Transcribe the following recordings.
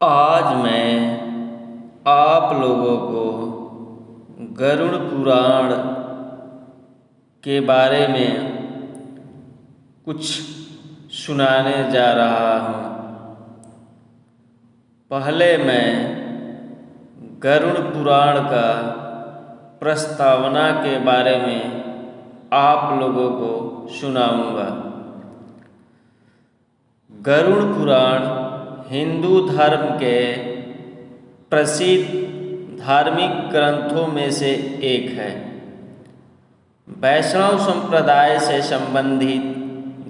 आज मैं आप लोगों को गरुड़ पुराण के बारे में कुछ सुनाने जा रहा हूँ। पहले मैं गरुड़ पुराण का प्रस्तावना के बारे में आप लोगों को सुनाऊंगा। गरुड़ पुराण हिंदू धर्म के प्रसिद्ध धार्मिक ग्रंथों में से एक है। वैष्णव संप्रदाय से संबंधित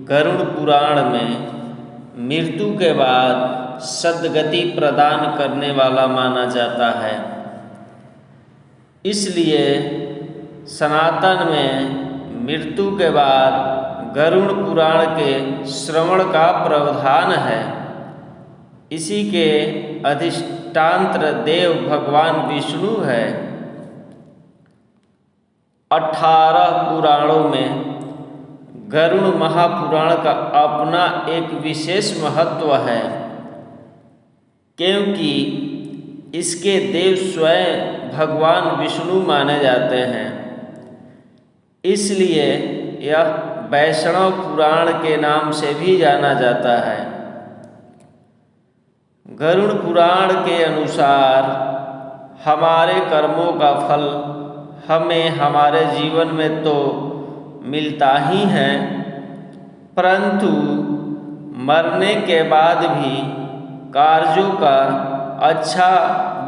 गरुड़ पुराण में मृत्यु के बाद सद्गति प्रदान करने वाला माना जाता है। इसलिए सनातन में मृत्यु के बाद गरुड़ पुराण के श्रवण का प्रावधान है। इसी के अधिष्ठात्र देव भगवान विष्णु है। 18 पुराणों में गरुड़ महापुराण का अपना एक विशेष महत्व है, क्योंकि इसके देव स्वयं भगवान विष्णु माने जाते हैं। इसलिए यह वैष्णव पुराण के नाम से भी जाना जाता है। गरुड़ पुराण के अनुसार हमारे कर्मों का फल हमें हमारे जीवन में तो मिलता ही है, परंतु मरने के बाद भी कार्यों का अच्छा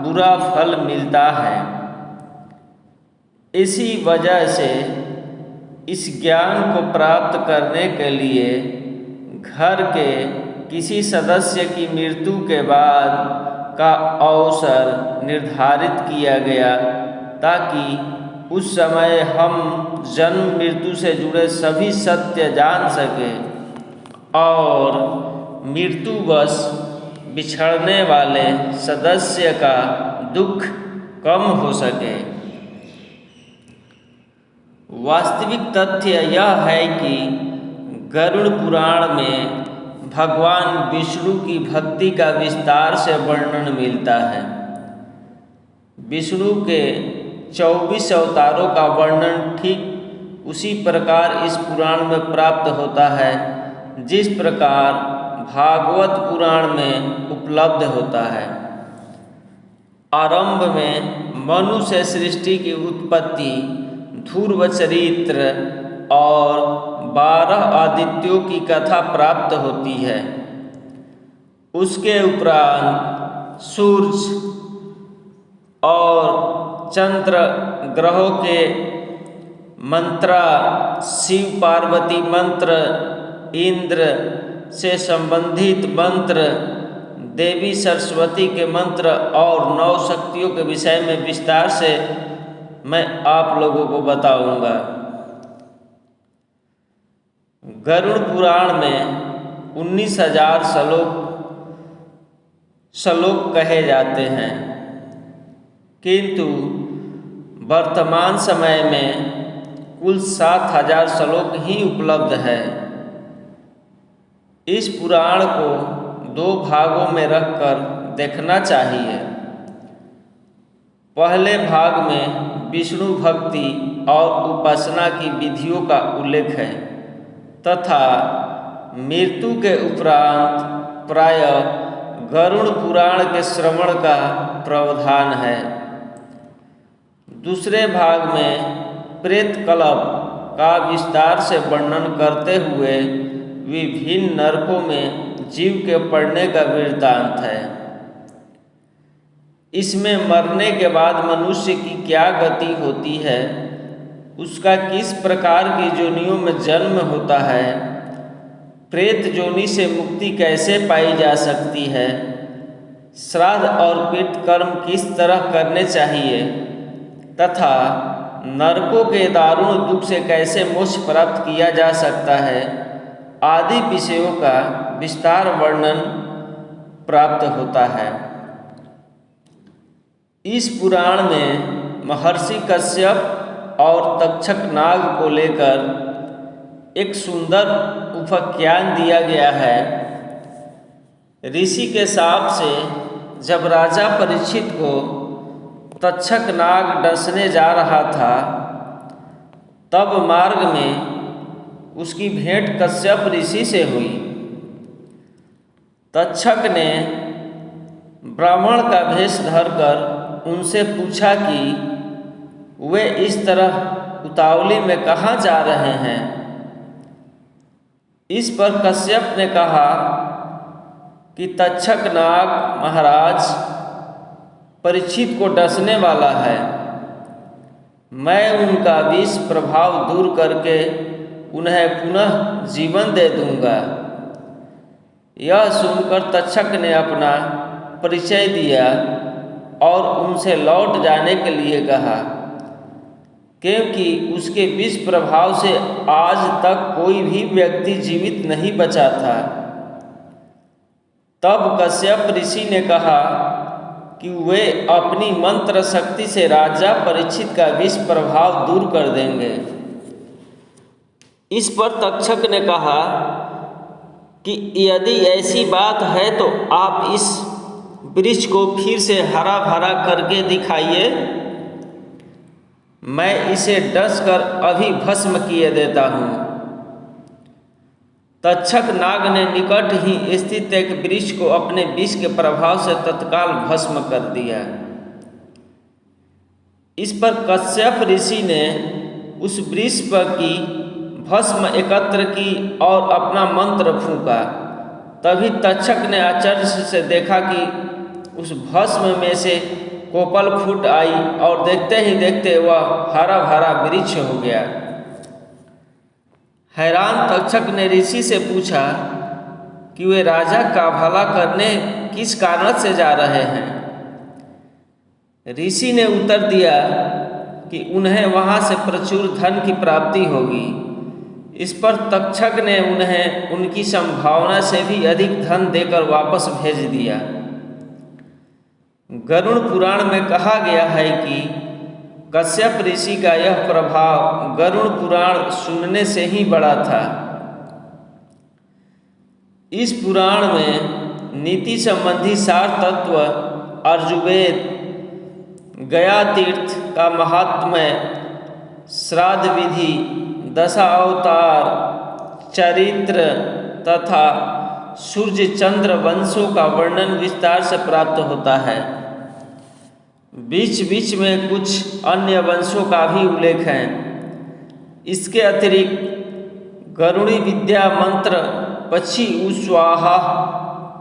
बुरा फल मिलता है। इसी वजह से इस ज्ञान को प्राप्त करने के लिए घर के किसी सदस्य की मृत्यु के बाद का अवसर निर्धारित किया गया, ताकि उस समय हम जन्म मृत्यु से जुड़े सभी सत्य जान सकें और मृत्युवश बिछड़ने वाले सदस्य का दुख कम हो सके। वास्तविक तथ्य यह है कि गरुड़ पुराण में भगवान विष्णु की भक्ति का विस्तार से वर्णन मिलता है। विष्णु के 24 अवतारों का वर्णन ठीक उसी प्रकार इस पुराण में प्राप्त होता है, जिस प्रकार भागवत पुराण में उपलब्ध होता है। आरंभ में मनु से सृष्टि की उत्पत्ति, ध्रुव चरित्र और 12 आदित्यों की कथा प्राप्त होती है। उसके उपरांत सूर्य और चंद्र ग्रहों के मंत्र, शिव पार्वती मंत्र, इंद्र से संबंधित मंत्र, देवी सरस्वती के मंत्र और 9 शक्तियों के विषय में विस्तार से मैं आप लोगों को बताऊंगा। गरुड़ पुराण में 19,000 श्लोक कहे जाते हैं, किंतु वर्तमान समय में कुल 7,000 श्लोक ही उपलब्ध है। इस पुराण को 2 भागों में रखकर देखना चाहिए। पहले भाग में विष्णु भक्ति और उपासना की विधियों का उल्लेख है तथा मृत्यु के उपरांत प्रायः गरुड़ पुराण के श्रवण का प्रावधान है। दूसरे भाग में प्रेत कल्प का विस्तार से वर्णन करते हुए विभिन्न नरकों में जीव के पड़ने का वृत्तांत है। इसमें मरने के बाद मनुष्य की क्या गति होती है, उसका किस प्रकार की योनियों में जन्म होता है, प्रेत योनि से मुक्ति कैसे पाई जा सकती है, श्राद्ध और पितृ कर्म किस तरह करने चाहिए तथा नरकों के दारुण दुख से कैसे मोक्ष प्राप्त किया जा सकता है, आदि विषयों का विस्तार वर्णन प्राप्त होता है। इस पुराण में महर्षि कश्यप और तक्षक नाग को लेकर एक सुंदर उपाख्यान दिया गया है। ऋषि के शाप से जब राजा परीक्षित को तक्षक नाग डसने जा रहा था, तब मार्ग में उसकी भेंट कश्यप ऋषि से हुई। तक्षक ने ब्राह्मण का वेश धरकर उनसे पूछा कि वे इस तरह उतावली में कहाँ जा रहे हैं। इस पर कश्यप ने कहा कि तक्षक नाग महाराज परीक्षित को डसने वाला है। मैं उनका विष प्रभाव दूर करके उन्हें पुनः जीवन दे दूंगा। यह सुनकर तक्षक ने अपना परिचय दिया और उनसे लौट जाने के लिए कहा, क्योंकि उसके विष प्रभाव से आज तक कोई भी व्यक्ति जीवित नहीं बचा था। तब कश्यप ऋषि ने कहा कि वे अपनी मंत्र शक्ति से राजा परीक्षित का विष प्रभाव दूर कर देंगे। इस पर तक्षक ने कहा कि यदि ऐसी बात है तो आप इस वृक्ष को फिर से हरा भरा करके दिखाइए। मैं इसे डस कर अभी भस्म किए देता हूँ। तक्षक नाग ने निकट ही स्थित एक वृक्ष को अपने विष के प्रभाव से तत्काल भस्म कर दिया। इस पर कश्यप ऋषि ने उस वृक्ष पर की भस्म एकत्र की और अपना मंत्र फूंका। तभी तक्षक ने आश्चर्य से देखा कि उस भस्म में से कोपल फूट आई और देखते ही देखते वह हरा भरा वृक्ष हो गया। हैरान तक्षक ने ऋषि से पूछा कि वे राजा का भला करने किस कारण से जा रहे हैं। ऋषि ने उत्तर दिया कि उन्हें वहां से प्रचुर धन की प्राप्ति होगी। इस पर तक्षक ने उन्हें उनकी संभावना से भी अधिक धन देकर वापस भेज दिया। गरुड़ पुराण में कहा गया है कि कश्यप ऋषि का यह प्रभाव गरुड़ पुराण सुनने से ही बड़ा था। इस पुराण में नीति संबंधी सार तत्व, अर्जुवेद, गया तीर्थ का महात्म्य, श्राद्ध विधि, दशा अवतार, चरित्र तथा सूर्य चंद्र वंशों का वर्णन विस्तार से प्राप्त होता है। बीच बीच में कुछ अन्य वंशों का भी उल्लेख है। इसके अतिरिक्त गरुड़ी विद्या मंत्र, पक्षी उस्वाहा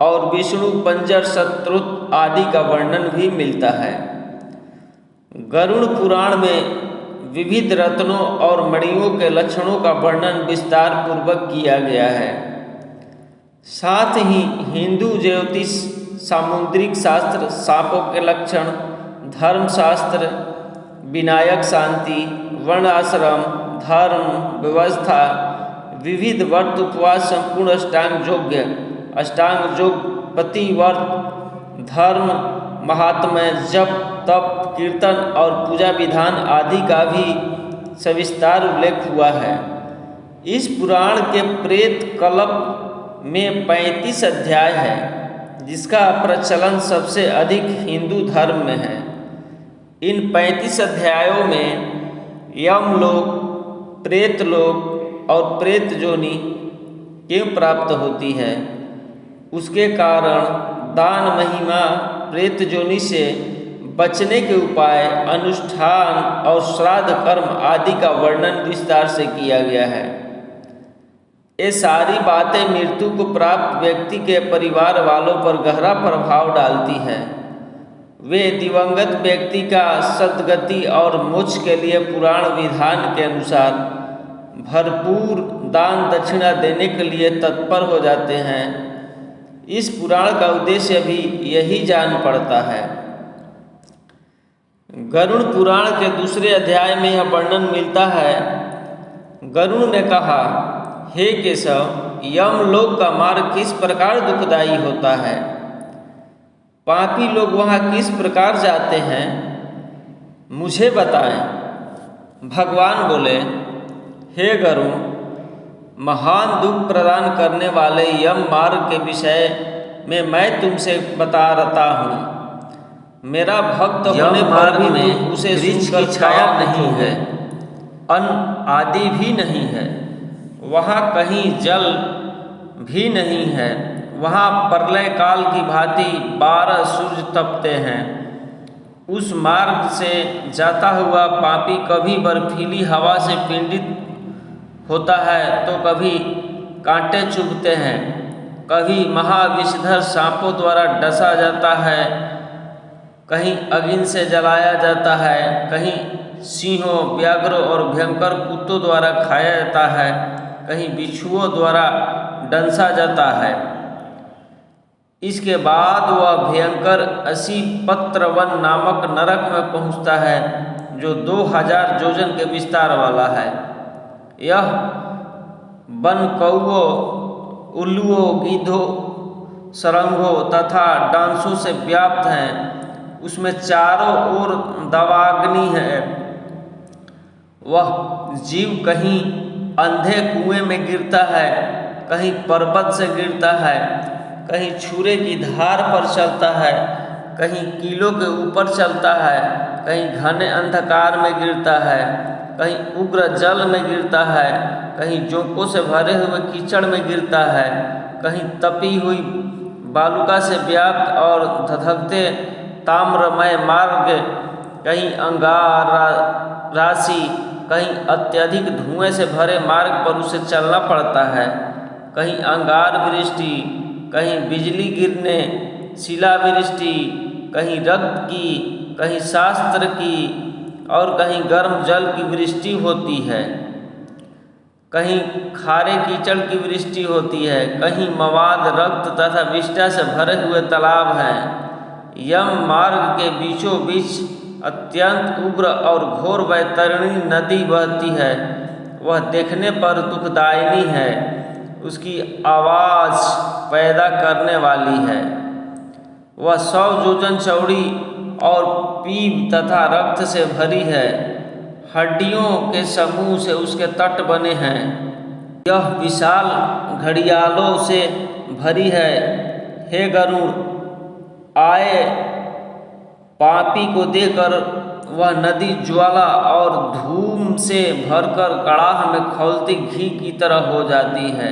और विष्णु पंजर शत्रुत आदि का वर्णन भी मिलता है। गरुड़ पुराण में विविध रत्नों और मणियों के लक्षणों का वर्णन विस्तार पूर्वक किया गया है। साथ ही हिंदू ज्योतिष, सामुद्रिक शास्त्र, सांपों के लक्षण, धर्मशास्त्र, विनायक शांति, वर्ण आश्रम, धर्म व्यवस्था, विविध व्रत, उपवास, संपूर्ण अष्टांग योग, पति व्रत, धर्म महात्म्य, जप तप, कीर्तन और पूजा विधान आदि का भी सविस्तार उल्लेख हुआ है। इस पुराण के प्रेत कल्प में 35 अध्याय है, जिसका प्रचलन सबसे अधिक हिंदू धर्म में है। इन 35 अध्यायों में यमलोक, प्रेत लोक और प्रेत जोनि क्यों प्राप्त होती है, उसके कारण, दान महिमा, प्रेत जोनि से बचने के उपाय, अनुष्ठान और श्राद्ध कर्म आदि का वर्णन विस्तार से किया गया है। ये सारी बातें मृत्यु को प्राप्त व्यक्ति के परिवार वालों पर गहरा प्रभाव डालती है। वे दिवंगत व्यक्ति का सद्गति और मोक्ष के लिए पुराण विधान के अनुसार भरपूर दान दक्षिणा देने के लिए तत्पर हो जाते हैं। इस पुराण का उद्देश्य भी यही जान पड़ता है। गरुड़ पुराण के दूसरे अध्याय में यह वर्णन मिलता है। गरुड़ ने कहा, हे केशव, यमलोक का मार्ग किस प्रकार दुखदायी होता है? पापी लोग वहाँ किस प्रकार जाते हैं, मुझे बताएं। भगवान बोले, हे गरुड़, महान दुख प्रदान करने वाले यम मार्ग के विषय में मैं तुमसे बता रहा हूँ। मेरा भक्त होने पर भी उसे सुनकर छाया नहीं है, अन्न आदि भी नहीं है, वहाँ कहीं जल भी नहीं है, वहाँ प्रलय काल की भांति 12 सूर्य तपते हैं। उस मार्ग से जाता हुआ पापी कभी बर्फीली हवा से पीड़ित होता है तो कभी कांटे चुभते हैं, कभी महाविषधर सांपों द्वारा डसा जाता है, कहीं अग्नि से जलाया जाता है, कहीं सिंहों, व्याघ्रों और भयंकर कुत्तों द्वारा खाया जाता है, कहीं बिच्छुओं द्वारा डंसा जाता है। इसके बाद वह भयंकर 80 पत्र वन नामक नरक में पहुंचता है, जो 2000 योजन के विस्तार वाला है। यह वन कौओं, उल्लुओं, गीधों, सरंगों तथा डांसों से व्याप्त है। उसमें चारों ओर दावाग्नि है। वह जीव कहीं अंधे कुएं में गिरता है, कहीं पर्वत से गिरता है, कहीं छुरे की धार पर चलता है, कहीं कीलों के ऊपर चलता है, कहीं घने अंधकार में गिरता है, कहीं उग्र जल में गिरता है, कहीं जोंकों से भरे हुए कीचड़ में गिरता है, कहीं तपी हुई बालुका से व्याप्त और धधकते ताम्रमय मार्ग, कहीं अंगार राशि, कहीं अत्यधिक धुएं से भरे मार्ग पर उसे चलना पड़ता है, कहीं अंगार वृष्टि, कहीं बिजली गिरने, शिलावृष्टि, कहीं रक्त की, कहीं शास्त्र की और कहीं गर्म जल की वृष्टि होती है, कहीं खारे कीचड़ की वृष्टि होती है, कहीं मवाद, रक्त तथा विष्ठा से भरे हुए तालाब हैं। यम मार्ग के बीचों बीच अत्यंत उग्र और घोर वैतरणी नदी बहती है। वह देखने पर दुखदायिनी है, उसकी आवाज़ पैदा करने वाली है। वह 100 योजन चौड़ी और पीप तथा रक्त से भरी है। हड्डियों के समूह से उसके तट बने हैं। यह विशाल घड़ियालों से भरी है। हे गरुड़, आए पापी को देकर वह नदी ज्वाला और धूम से भरकर कड़ाह में खौलती घी की तरह हो जाती है।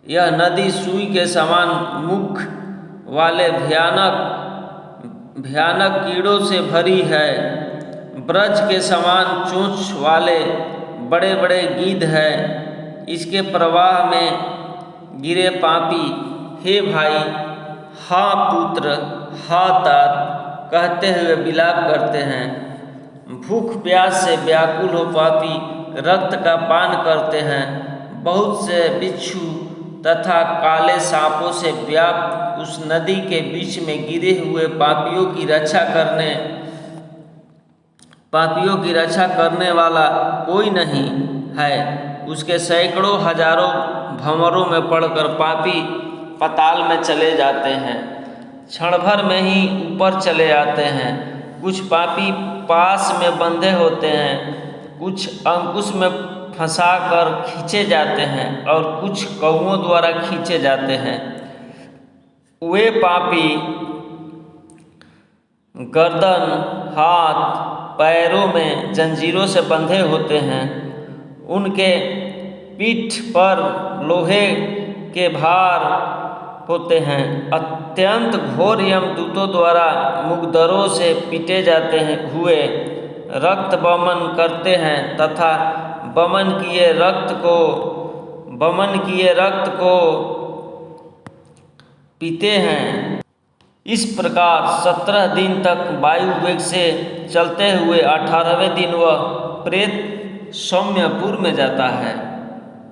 यह नदी सुई के समान मुख वाले भयानक कीड़ों से भरी है। ब्रज के समान चोंच वाले बड़े बड़े गीध है। इसके प्रवाह में गिरे पापी हे भाई, हाँ पुत्र, हाँ तात कहते हुए विलाप करते हैं। भूख प्यास से व्याकुल हो पापी रक्त का पान करते हैं। बहुत से बिच्छू तथा काले सांपों से व्याप्त उस नदी के बीच में गिरे हुए पापियों की रक्षा करने वाला कोई नहीं है। उसके सैकड़ों हजारों भंवरों में पड़कर पापी पाताल में चले जाते हैं। क्षण भर में ही ऊपर चले आते हैं। कुछ पापी पास में बंधे होते हैं, कुछ अंकुश में फंसाकर खींचे जाते हैं और कुछ कौओं द्वारा खींचे जाते हैं। वे पापी गर्दन, हाथ, पैरों में जंजीरों से बंधे होते हैं। उनके पीठ पर लोहे के भार होते हैं। अत्यंत घोर यमदूतों द्वारा मुगदरों से पीटे जाते हुए रक्त बमन करते हैं तथा बमन किए रक्त को पीते हैं। इस प्रकार 17 दिन तक वायु वेग से चलते हुए 18वें दिन वह प्रेत सौम्यपुर में जाता है।